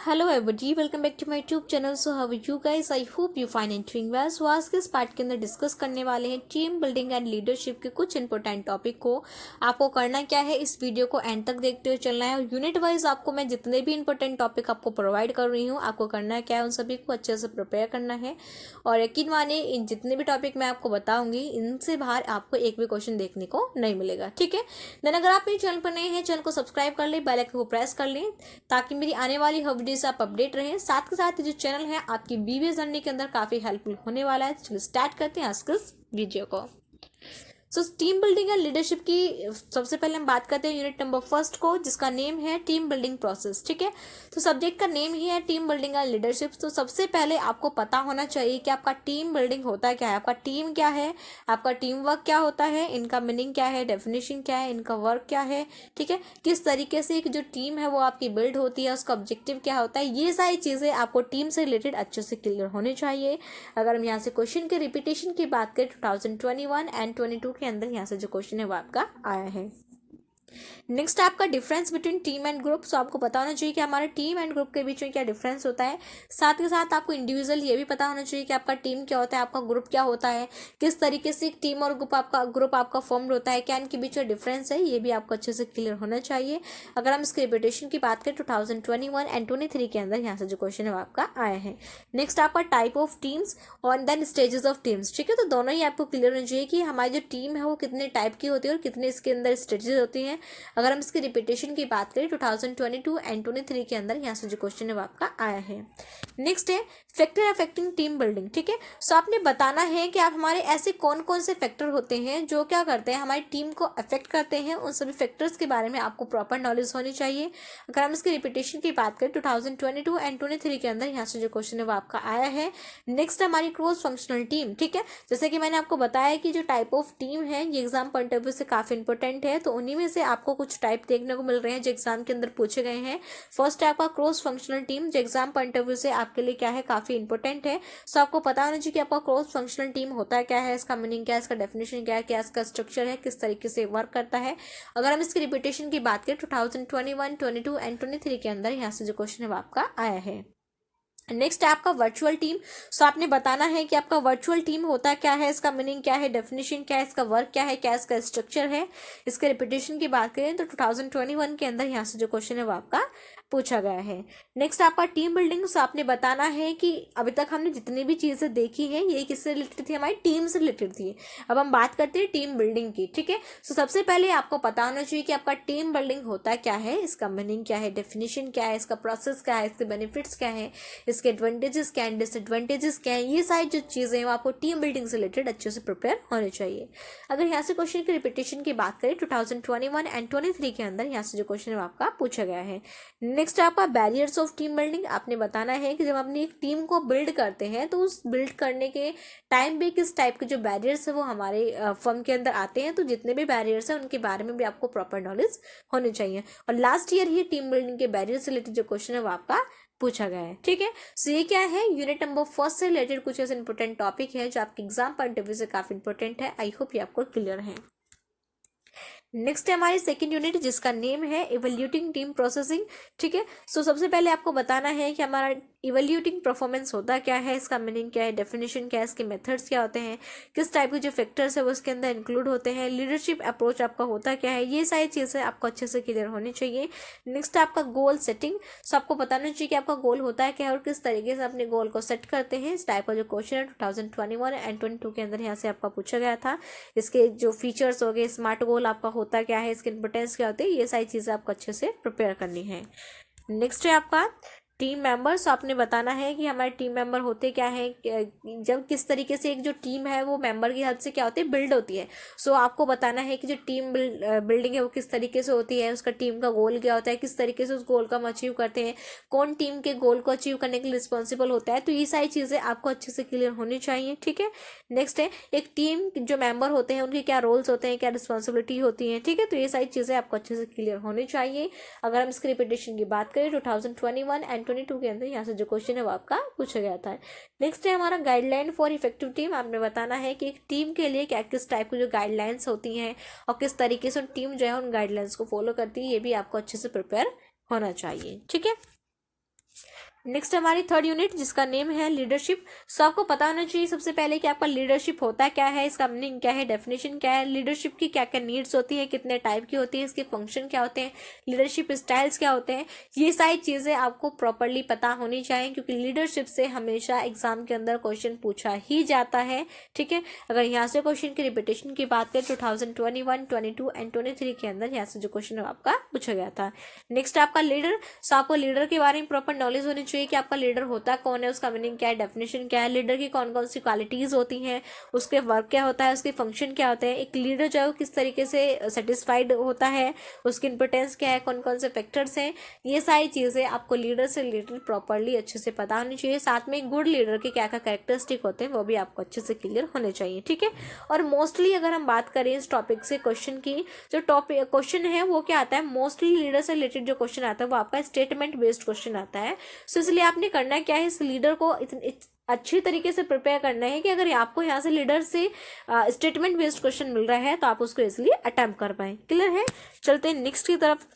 Hello everybody, welcome back to my YouTube channel. So how are you guys? I hope you fine and doing well. So आज के इस part के अंदर discuss करने वाले हैं टीम बिल्डिंग एंड लीडरशिप के कुछ इंपॉर्टेंट टॉपिक को। आपको करना क्या है, इस वीडियो को एंड तक देखते हुए चलना है और यूनिट वाइज आपको मैं जितने भी इंपॉर्टेंट टॉपिक आपको प्रोवाइड कर रही हूँ, आपको करना क्या है, उन सभी को अच्छे से प्रिपेयर करना है। और यकीन मानिए, इन जितने भी टॉपिक मैं आपको बताऊंगी, इनसे बाहर आपको एक भी क्वेश्चन देखने को नहीं मिलेगा। ठीक है, देन अगर आप मेरे चैनल पर नए हैं, चैनल को सब्सक्राइब कर लें, बेल आइकन को प्रेस कर लें ताकि मेरी आने वाली हर वीडियो से आप अपडेट रहें। साथ के साथ ये जो चैनल है आपकी बीबीए जर्नी के अंदर काफी हेल्पफुल होने वाला है। चलिए स्टार्ट करते हैं आज के इस वीडियो को। So team building and leadership की सबसे पहले हम बात करते हैं यूनिट नंबर फर्स्ट को, जिसका नेम है टीम बिल्डिंग प्रोसेस। ठीक है, तो सब्जेक्ट का नेम ही है टीम बिल्डिंग एंड लीडरशिप। तो सबसे पहले आपको पता होना चाहिए कि आपका टीम बिल्डिंग होता क्या है, आपका टीम क्या है, आपका टीम वर्क क्या होता है, इनका मीनिंग क्या है, डेफिनेशन क्या है, इनका वर्क क्या है। ठीक है, किस तरीके से एक जो टीम है वो आपकी बिल्ड होती है, उसका ऑब्जेक्टिव क्या होता है, ये सारी चीज़ें आपको टीम से रिलेटेड अच्छे से क्लियर होनी चाहिए। अगर हम यहाँ से क्वेश्चन के रिपीटेशन की बात करें 2021 एंड 22 के अंदर यहाँ से जो क्वेश्चन है वो आपका आया है। नेक्स्ट आपका difference between team and group. So आपको पता होना चाहिए कि हमारे टीम एंड ग्रुप के बीच में क्या डिफरेंस होता है। साथ के साथ आपको इंडिविजुअल ये भी पता होना चाहिए कि आपका टीम क्या होता है, आपका ग्रुप क्या होता है, किस तरीके से एक टीम और ग्रुप आपका फॉर्म होता है, क्या इनके बीच में डिफरेंस है, ये भी आपको अच्छे से क्लियर होना चाहिए। अगर हम इसके रिपीटेशन की बात करें 2021 एंड 23 के अंदर यहाँ से जो क्वेश्चन है वो आपका आया है। नेक्स्ट आपका टाइप ऑफ टीम्स और देन स्टेजेस ऑफ टीम्स। ठीक है, तो दोनों ही आपको क्लियर होना चाहिए कि हमारी जो टीम है वो कितने टाइप की होती है और कितने इसके अंदर स्टेजेस होती हैं। अगर हम इसकी रिपीटेशन की बात करें 2022 एंड 23 के अंदर यहाँ से जो क्वेश्चन है वो आपका आया है। नेक्स्ट है फैक्टर अफेक्टिंग टीम बिल्डिंग। ठीक है, सो आपने बताना है कि आप हमारे ऐसे कौन कौन से फैक्टर होते हैं जो क्या करते हैं, हमारी टीम को अफेक्ट करते हैं। उन सभी फैक्टर्स के बारे में आपको प्रॉपर नॉलेज होनी चाहिए। अगर हम इसकी रिपीटेशन की बात करें 2022 एंड 23 के अंदर यहाँ से जो क्वेश्चन है वो आपका आया है। नेक्स्ट हमारी क्रॉस फंक्शनल टीम। ठीक है, जैसे कि मैंने आपको बताया कि जो टाइप ऑफ टीम है ये एग्जाम पॉइंट ऑफ व्यू से काफी इंपॉर्टेंट है, तो उन्हीं में से आपको कुछ टाइप देखने को मिल रहे हैं जो एग्जाम के अंदर पूछे गए हैं। फर्स्ट है आपका क्रॉस फंक्शनल टीम, जो एग्जाम पॉइंट ऑफ व्यू से आपके लिए क्या है, काफी इंपॉर्टेंट है। सो आपको पता होना चाहिए कि आपका क्रॉस फंक्शनल टीम होता है क्या है, इसका मीनिंग क्या है, इसका डेफिनेशन क्या है, इसका स्ट्रक्चर है, किस तरीके से वर्क करता है। अगर हम इसकी रिपीटेशन की बात करें 2021, 22 एंड 23 के अंदर यहाँ से जो क्वेश्चन है वो आपका आया है। नेक्स्ट है आपका वर्चुअल टीम। सो आपने बताना है कि आपका वर्चुअल टीम होता क्या है, इसका मीनिंग क्या है, डेफिनेशन क्या है, इसका वर्क क्या है, क्या इसका स्ट्रक्चर है। इसके रिपीटेशन की बात करें तो 2021 के अंदर यहाँ से जो क्वेश्चन है वो आपका पूछा गया है। नेक्स्ट आपका टीम बिल्डिंग। सो आपने बताना है कि अभी तक हमने जितनी भी चीज़ें देखी हैं ये किससे रिलेटेड थी, हमारी टीम से रिलेटेड थी। अब हम बात करते हैं टीम बिल्डिंग की। ठीक है, सो सबसे पहले आपको पता होना चाहिए कि आपका टीम बिल्डिंग होता क्या है, इसका मीनिंग क्या है, डेफिनेशन क्या है, इसका प्रोसेस क्या है, इसके बेनिफिट्स क्या है, इसके एडवांटेजेस क्या है, डिसएडवांटेजेस क्या है। ये सारी जो चीज़ें हैं वो आपको टीम बिल्डिंग से रिलेटेड अच्छे से प्रिपेयर होने चाहिए। अगर यहाँ से क्वेश्चन की रिपीटेशन की बात करें 2021 एंड 23 के अंदर यहाँ से जो क्वेश्चन है वो आपका पूछा गया है। नेक्स्ट आपका बैरियर्स ऑफ टीम बिल्डिंग। आपने बताना है कि जब हम अपनी एक टीम को बिल्ड करते हैं तो उस बिल्ड करने के टाइम पे किस टाइप के जो बैरियर्स है वो हमारे फर्म के अंदर आते हैं। तो जितने भी बैरियर्स हैं उनके बारे में भी आपको प्रॉपर नॉलेज होनी चाहिए। और लास्ट ईयर ही टीम बिल्डिंग के बैरियर्स से रिलेटेड जो क्वेश्चन है वो आपका पूछा गया है। ठीक है, सो ये क्या है, यूनिट नंबर फर्स्ट से रिलेटेड कुछ ऐसे इंपॉर्टेंट टॉपिक है जो आपके एग्जाम पॉइंट ऑफ व्यू से काफी इंपॉर्टेंट है। आई होप ये आपको क्लियर है। नेक्स्ट है हमारी सेकंड यूनिट जिसका नेम है इवैल्यूएटिंग टीम प्रोसेसिंग। ठीक है, सो सबसे पहले आपको बताना है कि हमारा इवैल्यूएटिंग परफॉर्मेंस होता क्या है, इसका मीनिंग क्या है, डेफिनेशन क्या है, इसके मेथड्स क्या होते हैं, किस टाइप के जो फैक्टर्स है वो इसके अंदर इंक्लूड होते हैं, लीडरशिप अप्रोच आपका होता क्या है, ये सारी चीज़ें आपको अच्छे से क्लियर होनी चाहिए। नेक्स्ट आपका गोल सेटिंग। सो आपको बताना चाहिए कि आपका गोल होता है क्या है और किस तरीके से अपने गोल को सेट करते हैं। इस टाइप का जो क्वेश्चन है 2021 एंड 22 के अंदर यहाँ से आपका पूछा गया था। इसके जो फीचर्स हो गए, स्मार्ट गोल आपका होता क्या है, इसकी इंपॉर्टेंस क्या होती है, ये सारी चीज़ें आपको अच्छे से प्रिपेयर करनी है। नेक्स्ट है आपका टीम मेंबर्स। आपने बताना है कि हमारे टीम मेंबर होते क्या है, जब किस तरीके से एक जो टीम है वो मेंबर की हेल्प से क्या होती है, बिल्ड होती है। सो आपको बताना है कि जो टीम बिल्डिंग है वो किस तरीके से होती है, उसका टीम का गोल क्या होता है, किस तरीके से उस गोल को हम अचीव करते हैं, कौन टीम के गोल को अचीव करने के लिए रिस्पॉन्सिबल होता है। तो ये सारी चीज़ें आपको अच्छे से क्लियर होनी चाहिए। ठीक है, नेक्स्ट है एक टीम जो मेंबर होते हैं उनके क्या रोल्स होते हैं, क्या रिस्पॉन्सिबिलिटी होती है। ठीक है, तो ये सारी चीज़ें आपको अच्छे से क्लियर होनी चाहिए। अगर हम इसकी रिपीटेशन की बात करें 2021 एंड 22 के अंदर यहाँ से जो क्वेश्चन है वो आपका पूछा गया था। नेक्स्ट है हमारा गाइडलाइन फॉर इफेक्टिव टीम। आपने बताना है कि एक टीम के लिए क्या किस टाइप की जो गाइडलाइंस होती हैं और किस तरीके से टीम जो है उन गाइडलाइंस को फॉलो करती है, ये भी आपको अच्छे से प्रिपेयर होना चाहिए। ठीक है, नेक्स्ट हमारी थर्ड यूनिट जिसका नेम है लीडरशिप। सो आपको पता होना चाहिए सबसे पहले कि आपका लीडरशिप होता क्या है, इसका मीनिंग क्या है, डेफिनेशन क्या है, लीडरशिप की क्या क्या नीड्स होती है, कितने टाइप की होती है, इसके फंक्शन क्या होते हैं, लीडरशिप स्टाइल्स क्या होते हैं, ये सारी चीज़ें आपको प्रॉपरली पता होनी चाहिए, क्योंकि लीडरशिप से हमेशा एग्जाम के अंदर क्वेश्चन पूछा ही जाता है। ठीक है, अगर यहाँ से क्वेश्चन की रिपीटेशन की बात करें 2021, 22 एंड 23 के अंदर यहाँ से जो क्वेश्चन आपका पूछा गया था। नेक्स्ट आपका लीडर। सो आपको लीडर के बारे में प्रॉपर नॉलेज होनी चाहिए कि आपका लीडर होता कौन है, उसका मीनिंग क्या है, डेफिनेशन क्या है, लीडर की कौन कौन सी क्वालिटीज होती हैं, उसके वर्क क्या होता है, उसके फंक्शन क्या होते हैं, एक लीडर जो है किस तरीके से सेटिस्फाइड होता है, उसकी इंपोर्टेंस क्या है, कौन कौन से फैक्टर्स हैं, ये सारी चीज़ें आपको लीडर से रिलेटेड प्रॉपरली अच्छे से पता होनी चाहिए। साथ में गुड लीडर के क्या क्या कैरेक्टरिस्टिक होते हैं वो भी आपको अच्छे से क्लियर होने चाहिए। ठीक है, और मोस्टली अगर हम बात करें इस टॉपिक से क्वेश्चन की, जो टॉपिक क्वेश्चन है वो क्या आता है, मोस्टली लीडर से रिलेटेड जो क्वेश्चन आता है वो आपका स्टेटमेंट बेस्ड क्वेश्चन आता है। सो इसलिए आपने करना क्या है, इस लीडर को अच्छी तरीके से प्रिपेयर करना है कि अगर आपको यहाँ से लीडर से स्टेटमेंट बेस्ड क्वेश्चन मिल रहा है तो आप उसको इसलिए अटेम्प्ट कर पाए। क्लियर है, चलते हैं नेक्स्ट की तरफ।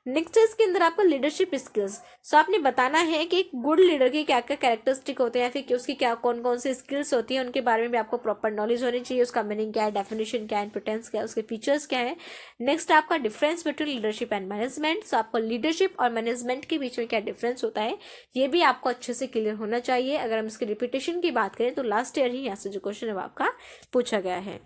नेक्स्ट है इसके अंदर आपका लीडरशिप स्किल्स। सो आपने बताना है कि एक गुड लीडर की क्या क्या कैरेक्टरिस्टिक होते हैं, फिर उसकी क्या कौन कौन सी स्किल्स होती हैं, उनके बारे में भी आपको प्रॉपर नॉलेज होनी चाहिए, उसका मीनिंग क्या है, डेफिनेशन क्या है, इंपोर्टेंस क्या है, उसके फीचर्स क्या है। नेक्स्ट आपका difference between leadership and management. So आपको लीडरशिप और मैनेजमेंट के बीच में क्या डिफरेंस होता है ये भी आपको अच्छे से क्लियर होना चाहिए। अगर हम इसकी रिपीटेशन की बात करें तो लास्ट ईयर ही यहाँ से जो क्वेश्चन है आपका पूछा गया है।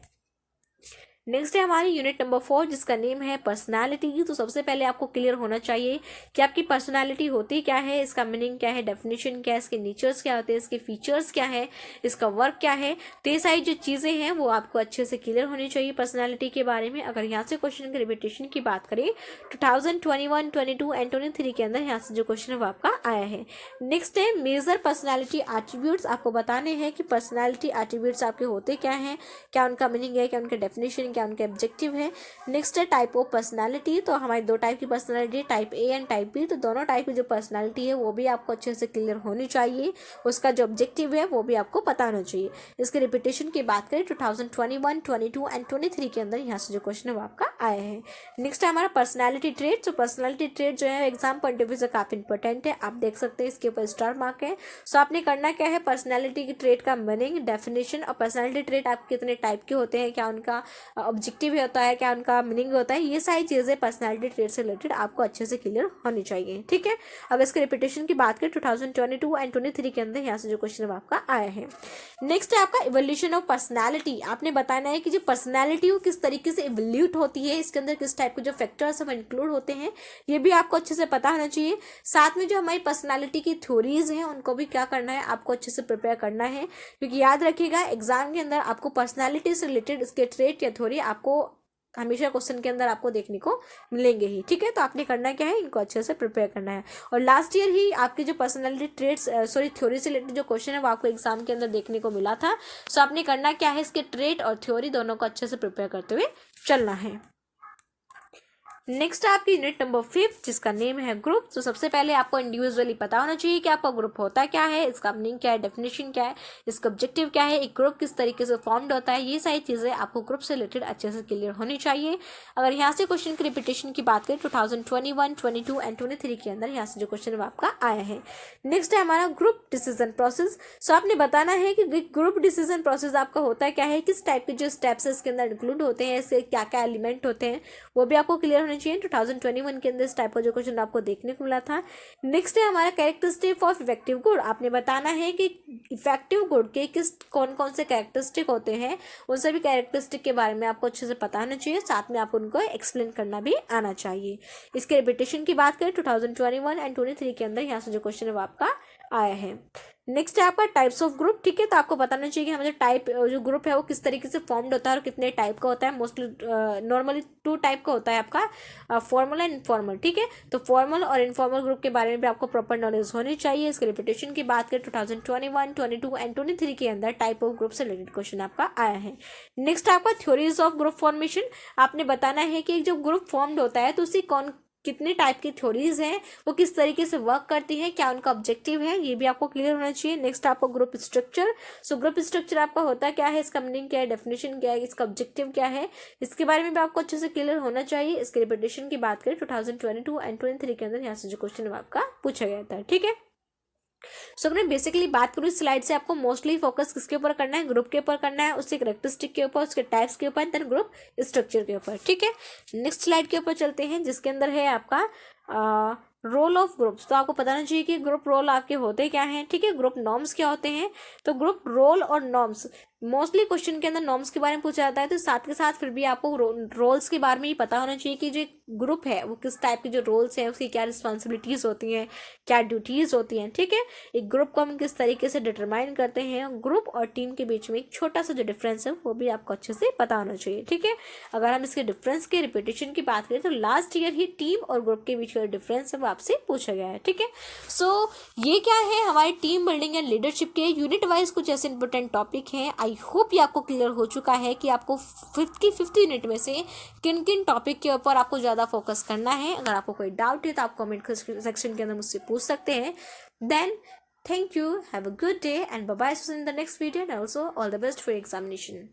नेक्स्ट है हमारी यूनिट नंबर 4 जिसका नेम है पर्सनालिटी। तो सबसे पहले आपको क्लियर होना चाहिए कि आपकी पर्सनालिटी होती क्या है, इसका मीनिंग क्या है, डेफिनेशन क्या है, इसके नेचर्स क्या होते हैं, इसके फीचर्स क्या है, इसका वर्क क्या है। तो ये सारी जो चीज़ें हैं वो आपको अच्छे से क्लियर होनी चाहिए पर्सनैलिटी के बारे में। अगर यहाँ से क्वेश्चन की रिपीटेशन की बात करें 2021, 22 एंड 23 के अंदर यहाँ से जो क्वेश्चन है वो आपका आया है। नेक्स्ट है मेजर पर्सनैलिटी एट्रीब्यूट्स। आपको बताने हैं कि पर्सनैलिटी एट्रीब्यूट्स आपके होते क्या हैं, क्या उनका मीनिंग है, क्या उनका डेफिनेशन, क्या उनके ऑब्जेक्टिव है। नेक्स्ट है टाइप ऑफ पर्सनालिटी। तो हमारी दो टाइप की personality, type A and type B. तो दोनों टाइप की जो पर्सनालिटी है वो भी आपको अच्छे से क्लियर होनी चाहिए, उसका जो ऑब्जेक्टिव है वो भी आपको पता होना चाहिए। इसके रिपीटेशन की बात करें 2021, 22 एंड 23 के अंदर यहाँ से जो क्वेश्चन है वो आपका आया है। नेक्स्ट है हमारा पर्सनैलिटी ट्रेट। तो पर्सनैलिटी ट्रेट जो है एग्जाम पॉइंट ऑफ व्यू से काफी इंपॉर्टेंट है, आप देख सकते हैं इसके ऊपर स्टार मार्क है। सो आपने करना क्या है, पर्सनैलिटी की ट्रेट का मीनिंग, डेफिनेशन और पर्सनैलिटी ट्रेट आप कितने टाइप के होते हैं, क्या उनका ऑब्जेक्टिव होता है, क्या उनका मीनिंग होता है, ये सारी चीज़ें पर्सनैलिटी ट्रेट से रिलेटेड आपको अच्छे से क्लियर होनी चाहिए। ठीक है, अब इसके रिपीटेशन की बात करें 2022 एंड 23 के अंदर यहाँ से जो क्वेश्चन आपका आया है। नेक्स्ट है आपका इवोल्यूशन ऑफ पर्सनैलिटी। आपने बताना है कि जो पर्सनैलिटी वो किस तरीके से इवोल्यूट होती है, इसके अंदर किस टाइप के जो फैक्टर्स वो इंक्लूड होते हैं, ये भी आपको अच्छे से पता होना चाहिए। साथ में जो हमारी पर्सनैलिटी की थ्योरीज हैं उनको भी क्या करना है, आपको अच्छे से प्रिपेयर करना है, क्योंकि याद रखिएगा एग्जाम के अंदर आपको पर्सनैलिटी से रिलेटेड इसके ट्रेट या थ्योरी आपको हमेशा क्वेश्चन के अंदर आपको देखने को मिलेंगे ही। ठीक है, तो आपने करना क्या है, इनको अच्छे से प्रिपेयर करना है। और लास्ट ईयर ही आपके जो पर्सनैलिटी ट्रेट्स थ्योरी से रिलेटेड जो क्वेश्चन है वो आपको एग्जाम के अंदर देखने को मिला था। सो आपने करना क्या है, इसके ट्रेट और थ्योरी दोनों को अच्छे से प्रिपेयर करते हुए चलना है। नेक्स्ट आपकी यूनिट नंबर 5 जिसका नेम है ग्रुप। तो सबसे पहले आपको इंडिविजुअली पता होना चाहिए कि आपका ग्रुप होता क्या है, इसका मीनिंग क्या है, डेफिनेशन क्या है, इसका ऑब्जेक्टिव क्या है, एक ग्रुप किस तरीके से फॉर्म्ड होता है, ये सारी चीज़ें आपको ग्रुप से रिलेटेड अच्छे से क्लियर होनी चाहिए। अगर यहाँ से क्वेश्चन की रिपीटेशन की बात करें 2021, 22 एंड 23 के अंदर यहाँ से जो क्वेश्चन आपका आया है। नेक्स्ट है हमारा ग्रुप डिसीजन प्रोसेस। सो आपने बताना है कि ग्रुप डिसीजन प्रोसेस आपका होता है क्या है, किस टाइप के जो स्टेप्स इसके अंदर इंक्लूड होते हैं, इससे क्या क्या एलिमेंट होते हैं, वो भी आपको क्लियर चाहिए। 2021 के अंदर इस टाइप का जो क्वेश्चन आपको देखने को मिला था। नेक्स्ट है हमारा कैरेक्टरिस्टिक ऑफ इफेक्टिव गुड। आपने बताना है कि इफेक्टिव गुड के किस कौन कौन से कैरेक्टरिस्टिक होते हैं, उन सभी कैरेक्टरिस्टिक के बारे में आपको अच्छे से पता होना चाहिए, साथ में आपको उनको एक्सप्लेन करना भी आना चाहिए। इसके रिपीटेशन की बात करें 2021 एंड 23 के अंदर यहाँ से जो क्वेश्चन है वो आपका आया है। नेक्स्ट है आपका टाइप्स ऑफ ग्रुप। ठीक है, तो आपको बताना चाहिए कि हमारा टाइप जो ग्रुप है वो किस तरीके से फॉर्म्ड होता है और कितने टाइप का होता है। मोस्टली नॉर्मली 2 टाइप का होता है आपका, फॉर्मल एंड इनफॉर्मल। ठीक है, तो फॉर्मल और इनफॉर्मल ग्रुप के बारे में भी आपको प्रॉपर नॉलेज होनी चाहिए। इसके रिपीटेशन की बात करें 2021, 22 एंड 23 के अंदर टाइप ऑफ ग्रुप से रिलेटेड क्वेश्चन आपका आया है। नेक्स्ट आपका थ्योरीज ऑफ ग्रुप फॉर्मेशन। आपने बताना है कि जब ग्रुप फॉर्म्ड होता है तो उसी कितने टाइप की थ्योरीज हैं, वो किस तरीके से वर्क करती हैं, क्या उनका ऑब्जेक्टिव है, ये भी आपको क्लियर होना चाहिए। नेक्स्ट आपको group structure. So group structure आपका होता क्या है, इसका मीनिंग क्या है, डेफिनेशन क्या है, इसका ऑब्जेक्टिव क्या है, इसके बारे में भी आपको अच्छे से क्लियर होना चाहिए। इसके रिपीटेशन की बात करें 2022 एंड 23 के अंदर यहाँ से जो क्वेश्चन आपका पूछा गया था। ठीक है, सो अगर मैं बेसिकली बात करूँ इस स्लाइड से, आपको मोस्टली फोकस किसके ऊपर करना है, ग्रुप के ऊपर करना है, उसके करेक्टरिस्टिक के ऊपर, उसके टाइप्स के ऊपर, देन ग्रुप स्ट्रक्चर के ऊपर। ठीक है, नेक्स्ट स्लाइड के ऊपर चलते हैं जिसके अंदर है आपका रोल ऑफ ग्रुप्स। तो आपको पता होना चाहिए कि ग्रुप रोल आपके होते क्या हैं। ठीक है, ग्रुप नॉर्म्स क्या होते हैं। तो ग्रुप रोल और नॉर्म्स, मोस्टली क्वेश्चन के अंदर नॉर्म्स के बारे में पूछा जाता है, तो साथ के साथ फिर भी आपको रोल्स के बारे में ही पता होना चाहिए कि जो ग्रुप है वो किस टाइप के जो रोल्स हैं, उसकी क्या रिस्पॉन्सिबिलिटीज होती हैं, क्या ड्यूटीज होती हैं। ठीक है, एक ग्रुप को हम किस तरीके से डिटरमाइन करते हैं, ग्रुप और टीम के बीच में एक छोटा सा जो डिफरेंस है वो भी आपको अच्छे से पता होना चाहिए। ठीक है, अगर हम इसके डिफरेंस के रिपीटेशन की बात करें तो लास्ट ईयर ही टीम और ग्रुप के बीच का डिफरेंस है वो आपसे पूछा गया है। ठीक है, सो ये क्या है हमारी टीम बिल्डिंग एंड लीडरशिप के यूनिट वाइज कुछ ऐसे इंपॉर्टेंट टॉपिक हैं। आई होप ये आपको क्लियर हो चुका है कि आपको फिफ्थ यूनिट में से किन किन टॉपिक के ऊपर आपको ज़्यादा फोकस करना है। अगर आपको कोई डाउट है तो आप कमेंट सेक्शन के अंदर मुझसे पूछ सकते हैं। Then thank you, have a good day, and bye bye. See you in the next video, and also all the best for your examination.